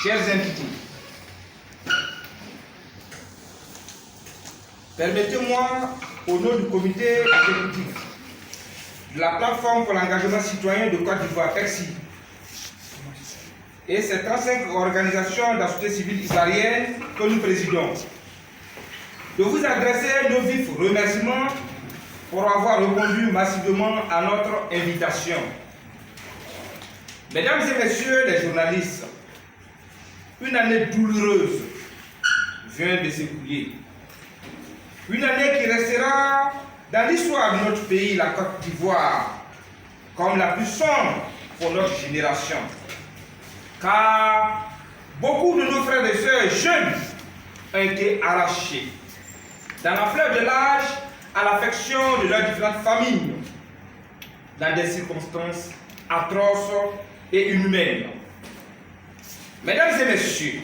chers invités, permettez-moi, au nom du comité exécutif de la plateforme pour l'engagement citoyen de Côte d'Ivoire, PECSI, et ces 35 organisations de la société civile ivoirienne que nous présidons, de vous adresser nos vifs remerciements pour avoir répondu massivement à notre invitation. Mesdames et messieurs les journalistes, une année douloureuse vient de s'écouler. Une année qui restera dans l'histoire de notre pays, la Côte d'Ivoire, comme la plus sombre pour notre génération. Car beaucoup de nos frères et sœurs jeunes ont été arrachés dans la fleur de l'âge à l'affection de leurs différentes familles, dans des circonstances atroces et inhumaines. Mesdames et messieurs,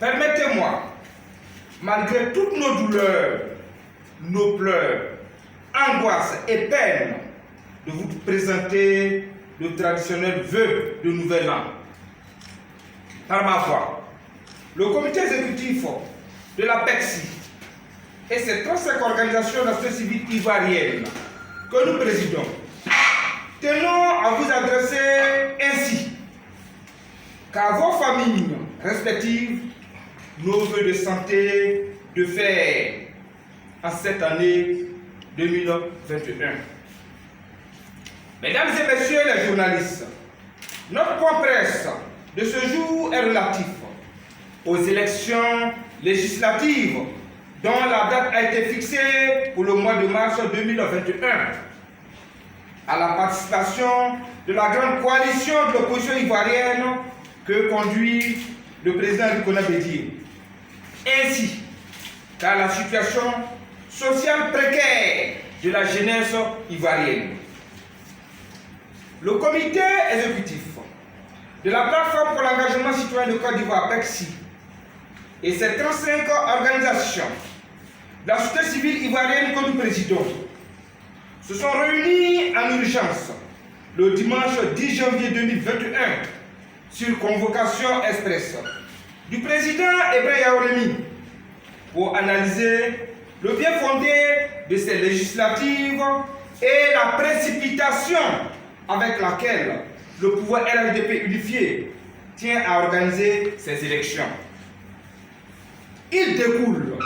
permettez-moi, malgré toutes nos douleurs, nos pleurs, angoisses et peines, de vous présenter le traditionnel vœu de Nouvel An. Par ma voix, le comité exécutif de la PECSI et ses 35 organisations de la société civile ivoirienne que nous présidons, tenons à vous adresser ainsi qu'à vos familles respectives nos vœux de santé, de fer en cette année 2021. Mesdames et messieurs les journalistes, notre point presse de ce jour est relatif aux élections législatives dont la date a été fixée pour le mois de mars 2021, à la participation de la grande coalition de l'opposition ivoirienne que conduit le président Rikona Bédié, ainsi qu'à la situation sociale précaire de la jeunesse ivoirienne. Le comité exécutif de la plateforme pour l'engagement citoyen de Côte d'Ivoire, PECSI, et ses 35 organisations de la société civile ivoirienne que nous présidons se sont réunis en urgence le dimanche 10 janvier 2021 sur convocation express du président Ibrahim Yaouremi pour analyser le bien fondé de ces législatives et la précipitation avec laquelle le pouvoir RHDP unifié tient à organiser ces élections. Il découle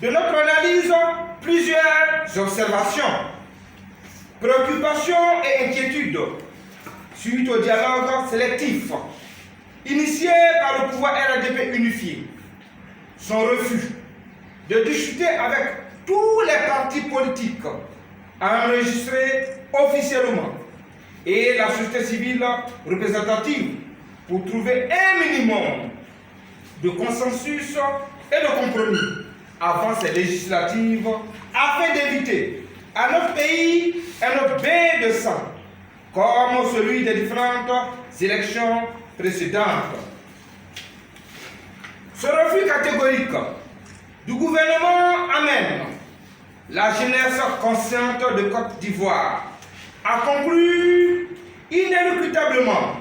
de notre analyse plusieurs observations, préoccupations et inquiétudes suite au dialogue sélectif initié par le pouvoir RHDP unifié, son refus de discuter avec tous les partis politiques enregistrés officiellement et la société civile représentative pour trouver un minimum de consensus et de compromis avant ces législatives afin d'éviter à notre pays un autre bain de sang comme celui des différentes élections précédentes. Ce refus catégorique du gouvernement amène la jeunesse consciente de Côte d'Ivoire a conclu inéluctablement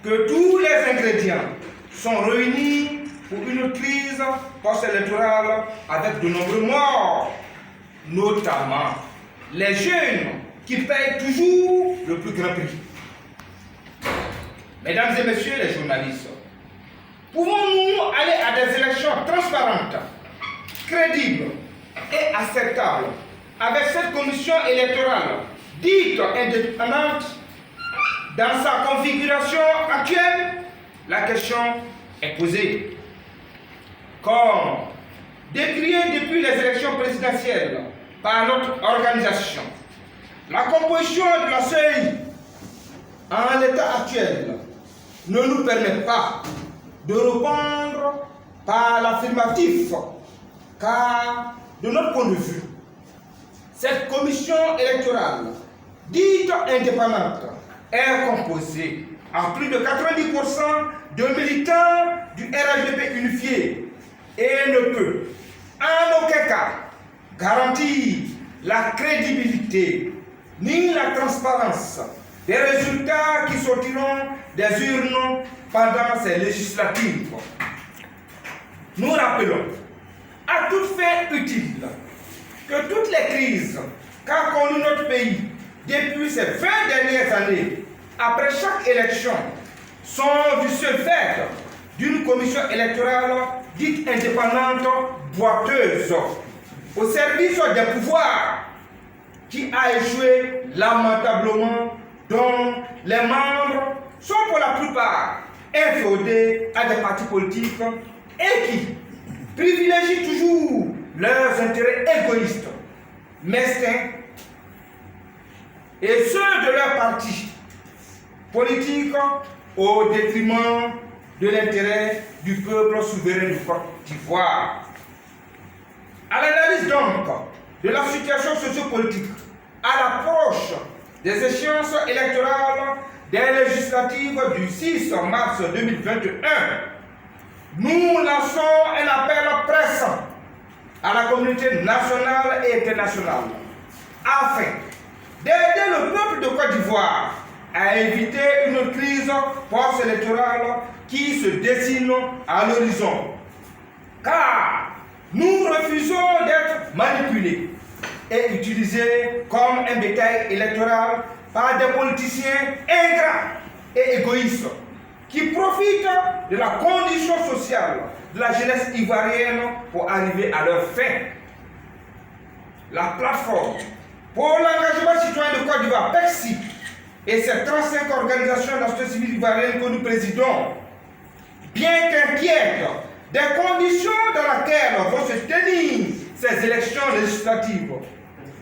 que tous les ingrédients sont réunis pour une crise post-électorale avec de nombreux morts, notamment les jeunes qui payent toujours le plus grand prix. Mesdames et messieurs les journalistes, pouvons-nous aller à des élections transparentes, crédibles et acceptables avec cette commission électorale dite indépendante dans sa configuration actuelle? La question est posée. Comme décrié depuis les élections présidentielles par notre organisation, la composition de la CEI en l'état actuel ne nous permet pas de répondre par l'affirmatif, car de notre point de vue, cette commission électorale dite indépendante est composée à plus de 90% de militants du RHDP unifié et ne peut en aucun cas garantir la crédibilité ni la transparence des résultats qui sortiront des urnes pendant ces législatives. Nous rappelons à toute fin utile que toutes les crises qu'a connues notre pays depuis ces 20 dernières années, après chaque élection, sont du seul fait d'une commission électorale dite indépendante, boiteuse, au service des pouvoirs, qui a échoué lamentablement, dont les membres sont pour la plupart inféodés à des partis politiques et qui privilégient toujours leurs intérêts égoïstes, mesquins, et ceux de leur parti politique au détriment de l'intérêt du peuple souverain du Côte d'Ivoire. À l'analyse donc de la situation sociopolitique, à l'approche des échéances électorales des législatives du 6 mars 2021, nous lançons un appel pressant à la communauté nationale et internationale afin d'aider le peuple de Côte d'Ivoire à éviter une crise post-électorale qui se dessine à l'horizon. Car nous refusons d'être manipulés et utilisés comme un bétail électoral par des politiciens ingrats et égoïstes qui profitent de la condition sociale de la jeunesse ivoirienne pour arriver à leur fin. La plateforme pour l'engagement citoyen de Côte d'Ivoire, PECSI, et ces 35 organisations de la société civile ivoirienne que nous présidons, bien qu'inquiètes des conditions dans lesquelles vont se tenir ces élections législatives,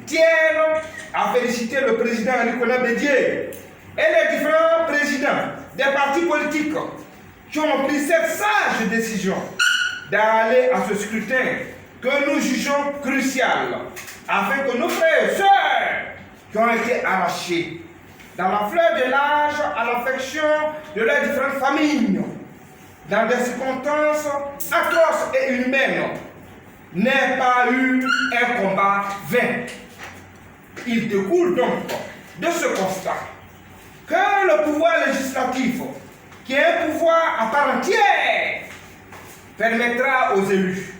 tiennent à féliciter le président Nicolas Bédier et les différents présidents des partis politiques qui ont pris cette sage décision d'aller à ce scrutin que nous jugeons crucial, afin que nos frères et sœurs qui ont été arrachés dans la fleur de l'âge à l'affection de leurs différentes familles, dans des circonstances atroces et inhumaines, n'aient pas eu un combat vain. Il découle donc de ce constat que le pouvoir législatif, qui est un pouvoir à part entière, permettra aux élus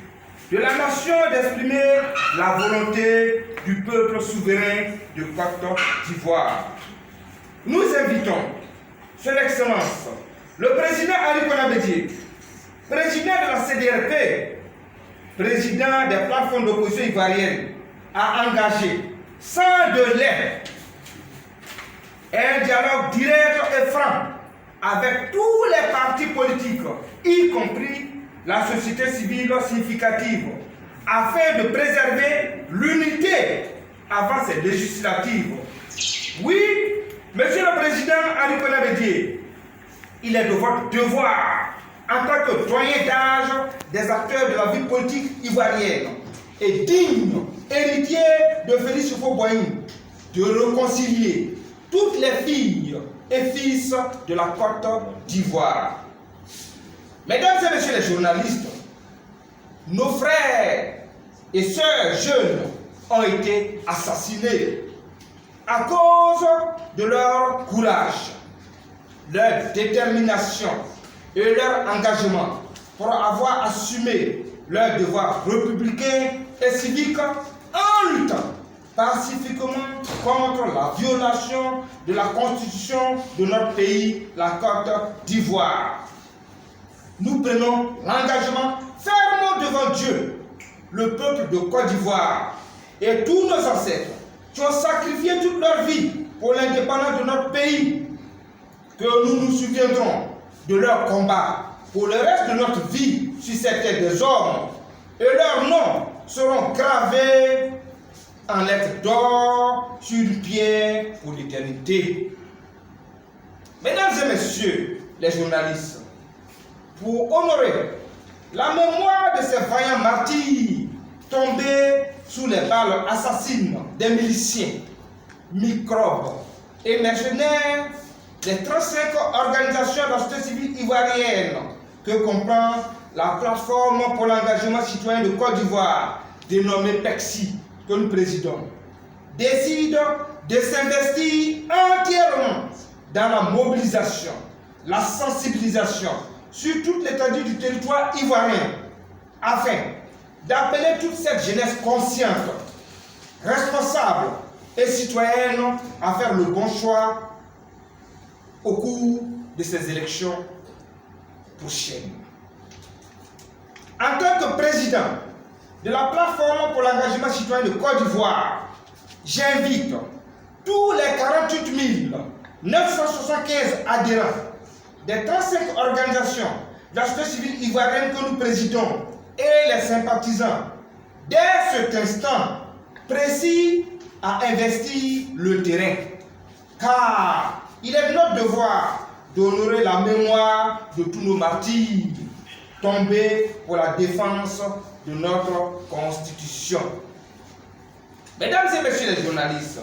de la nation d'exprimer la volonté du peuple souverain de Côte d'Ivoire. Nous invitons, Son Excellence, le président Henri Konan Bédié, président de la CDRP, président des plateformes d'opposition ivoirienne, à engager sans délai un dialogue direct et franc avec tous les partis politiques, y compris la société civile significative, afin de préserver l'unité avant ces législatives. Oui, Monsieur le Président Henri Konan Bédié, il est de votre devoir, en tant que doyen d'âge des acteurs de la vie politique ivoirienne et digne héritier de Félix Houphouët-Boigny, de réconcilier toutes les filles et fils de la Côte d'Ivoire. Mesdames et messieurs les journalistes, nos frères et sœurs jeunes ont été assassinés à cause de leur courage, leur détermination et leur engagement pour avoir assumé leurs devoirs républicains et civiques en luttant pacifiquement contre la violation de la constitution de notre pays, la Côte d'Ivoire. Nous prenons l'engagement fermement devant Dieu, le peuple de Côte d'Ivoire et tous nos ancêtres qui ont sacrifié toute leur vie pour l'indépendance de notre pays, que nous nous souviendrons de leur combat pour le reste de notre vie sur cette terre des hommes, et leurs noms seront gravés en lettres d'or sur une pierre pour l'éternité. Mesdames et messieurs les journalistes, pour honorer la mémoire de ces vaillants martyrs tombés sous les balles assassines des miliciens, microbes et mercenaires des 35 organisations de la société civile ivoirienne que comprend la plateforme pour l'engagement citoyen de Côte d'Ivoire, dénommée PECSI, que nous présidons, décide de s'investir entièrement dans la mobilisation la sensibilisation sur toute l'étendue du territoire ivoirien afin d'appeler toute cette jeunesse consciente, responsable et citoyenne à faire le bon choix au cours de ces élections prochaines. En tant que président de la plateforme pour l'engagement citoyen de Côte d'Ivoire, j'invite tous les 48 975 adhérents des 35 organisations de la société civile ivoirienne que nous présidons et les sympathisants, dès cet instant précis, à investir le terrain. Car il est de notre devoir d'honorer la mémoire de tous nos martyrs tombés pour la défense de notre Constitution. Mesdames et messieurs les journalistes,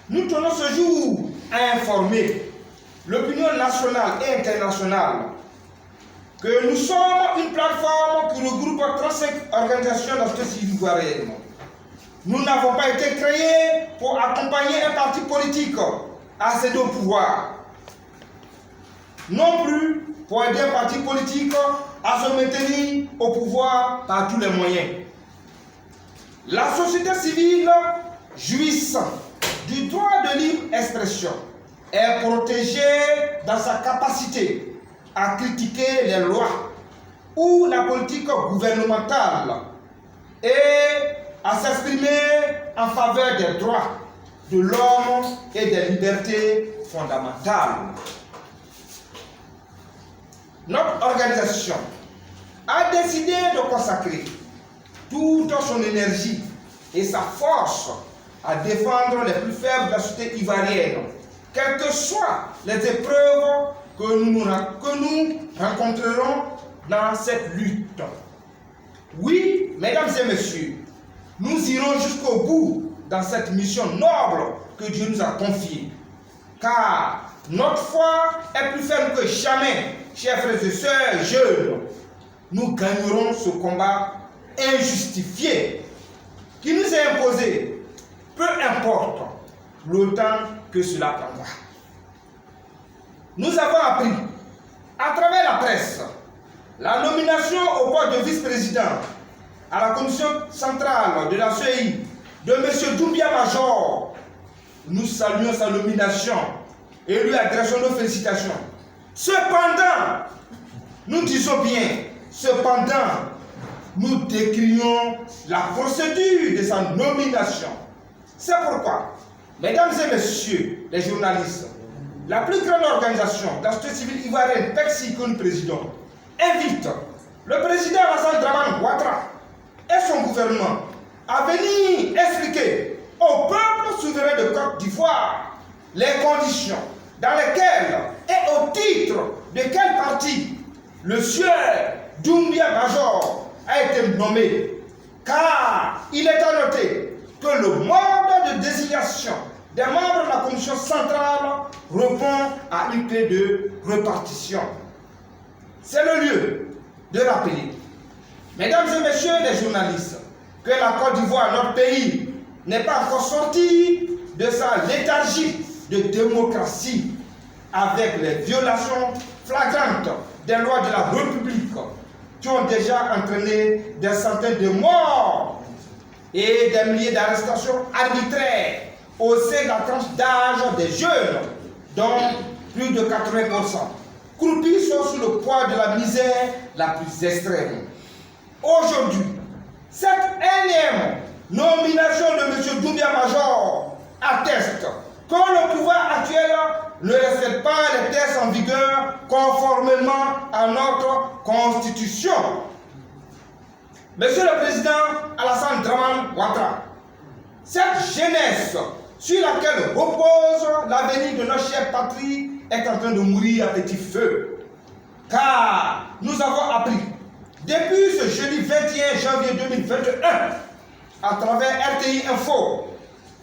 nous tenons ce jour à informer l'opinion nationale et internationale que nous sommes une plateforme qui regroupe 35 organisations de la société civile ivoirienne. Nous n'avons pas été créés pour accompagner un parti politique à accéder au pouvoir, non plus pour aider un parti politique à se maintenir au pouvoir par tous les moyens. La société civile jouissant du droit de libre expression est protégée dans sa capacité à critiquer les lois ou la politique gouvernementale et à s'exprimer en faveur des droits de l'homme et des libertés fondamentales. Notre organisation a décidé de consacrer toute son énergie et sa force à défendre les plus faibles de la société ivoirienne, quelles que soient les épreuves que nous rencontrerons dans cette lutte. Oui, mesdames et messieurs, nous irons jusqu'au bout dans cette mission noble que Dieu nous a confiée. Car notre foi est plus ferme que jamais, chers frères et sœurs jeunes. Nous gagnerons ce combat injustifié qui nous est imposé, peu importe le temps que cela prendra. Nous avons appris à travers la presse la nomination au poste de vice-président à la commission centrale de la CEI de M. Doumbia Major. Nous saluons sa nomination et lui adressons nos félicitations. Cependant, nous disons bien, cependant, nous décrions la procédure de sa nomination. C'est pourquoi, mesdames et messieurs les journalistes, la plus grande organisation de la société civile ivoirienne, PECSI, que nous présidons, invite le président Alassane Dramane Ouattara et son gouvernement à venir expliquer au peuple souverain de Côte d'Ivoire les conditions dans lesquelles et au titre de quel parti le sieur Doumbia Major a été nommé, car il est à noter que le mode de désignation des membres de la commission centrale répond à une clé de répartition. C'est le lieu de rappeler, mesdames et messieurs les journalistes, que la Côte d'Ivoire, notre pays, n'est pas encore sorti de sa léthargie de démocratie avec les violations flagrantes des lois de la République qui ont déjà entraîné des centaines de morts et des milliers d'arrestations arbitraires au sein de la tranche d'âge des jeunes, dont plus de 80% croupis sont sous le poids de la misère la plus extrême. Aujourd'hui, cette énième nomination de M. Doumbia Major atteste que le pouvoir actuel ne respecte pas les textes en vigueur conformément à notre Constitution. Monsieur le Président Alassane Dramane Ouattara, cette jeunesse sur laquelle repose l'avenir de notre chère patrie est en train de mourir à petit feu. Car nous avons appris, depuis ce jeudi 21 janvier 2021, à travers RTI Info,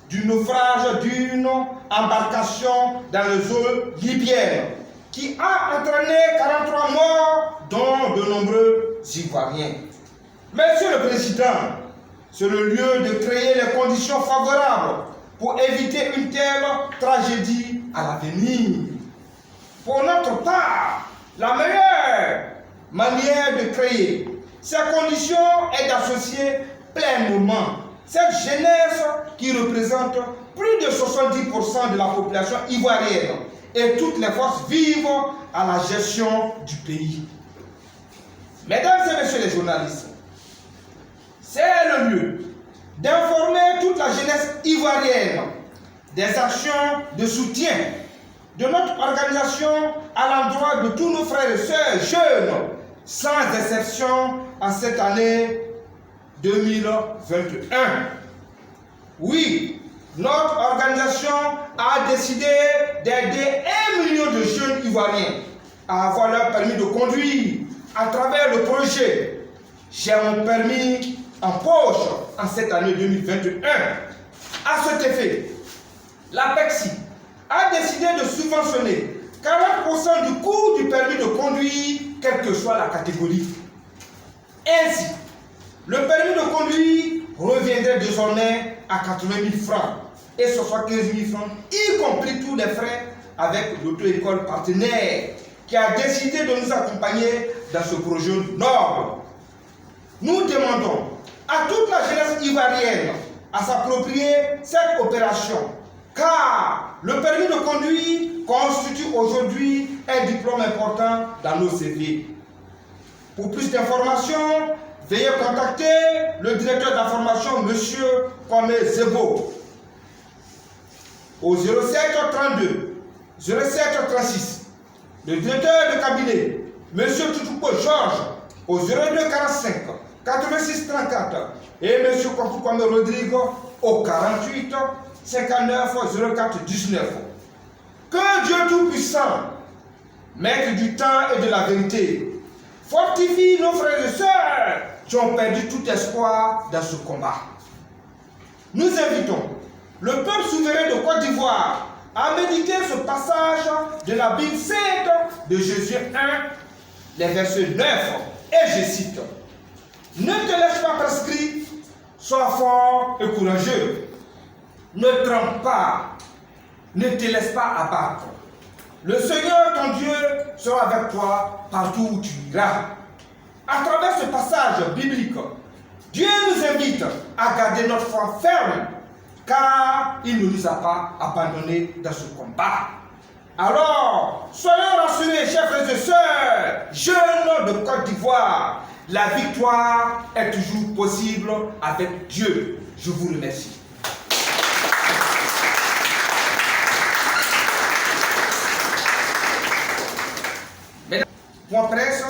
du naufrage d'une embarcation dans les eaux libyennes qui a entraîné 43 morts, dont de nombreux Ivoiriens. Monsieur le Président, c'est le lieu de créer les conditions favorables pour éviter une telle tragédie à l'avenir. Pour notre part, la meilleure manière de créer ces conditions est d'associer pleinement cette jeunesse qui représente plus de 70% de la population ivoirienne et toutes les forces vives à la gestion du pays. Mesdames et messieurs les journalistes, c'est le lieu d'informer toute la jeunesse ivoirienne des actions de soutien de notre organisation à l'endroit de tous nos frères et sœurs jeunes, sans exception en cette année 2021. Oui, notre organisation a décidé d'aider 1 million de jeunes Ivoiriens à avoir leur permis de conduire à travers le projet J'ai mon permis en poche en cette année 2021. À cet effet, l'APEXI a décidé de subventionner 40% du coût du permis de conduire, quelle que soit la catégorie. Ainsi, le permis de conduire reviendrait désormais à 80 000 francs et 75 000 francs, y compris tous les frais avec l'auto-école partenaire qui a décidé de nous accompagner dans ce projet noble. Nous demandons à toute la jeunesse ivoirienne à s'approprier cette opération, car le permis de conduire constitue aujourd'hui un diplôme important dans nos CV. Pour plus d'informations, veuillez contacter le directeur d'information, M. Kwame Zebo, au 07 32 07 36. Le directeur de cabinet, M. Tutuko Georges, au 02 45 86 34. Et M. Kwame Rodrigo, au 48 59 04 19. Que Dieu Tout-Puissant, maître du temps et de la vérité, fortifie nos frères et sœurs qui ont perdu tout espoir dans ce combat. Nous invitons le peuple souverain de Côte d'Ivoire à méditer ce passage de la Bible sainte de Jésus 1, les versets 9, et je cite: Ne te laisse pas prescrire, sois fort et courageux. Ne trempe pas, ne te laisse pas abattre. Le Seigneur, ton Dieu, sera avec toi partout où tu iras. À travers ce passage biblique, Dieu nous invite à garder notre foi ferme, car il ne nous a pas abandonnés dans ce combat. Alors, soyons rassurés, chers frères et sœurs, jeunes de Côte d'Ivoire, la victoire est toujours possible avec Dieu. Je vous remercie. Point presse,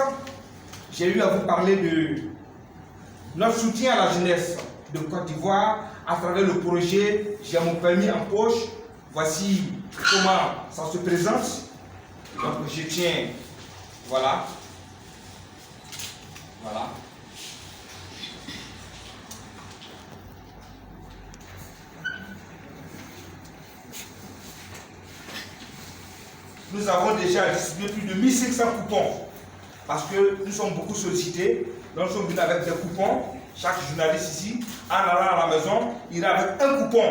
j'ai eu à vous parler de notre soutien à la jeunesse de Côte d'Ivoire à travers le projet J'ai mon permis en poche. Voici comment ça se présente. Donc je tiens, voilà. Voilà. Nous avons déjà distribué plus de 1500 coupons parce que nous sommes beaucoup sollicités. Donc nous sommes venus avec des coupons. Chaque journaliste ici, en allant à la maison, ira avec un coupon.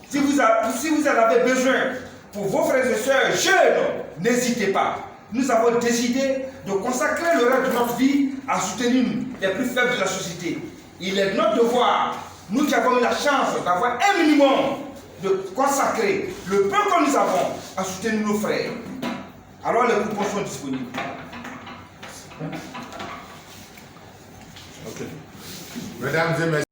Si vous en avez besoin pour vos frères et sœurs jeunes, n'hésitez pas. Nous avons décidé de consacrer le reste de notre vie à soutenir les plus faibles de la société. Il est de notre devoir, nous qui avons eu la chance d'avoir un minimum, de consacrer le peu que nous avons à soutenir nos frères. Alors les coupons sont disponibles. Ok. Mesdames et messieurs.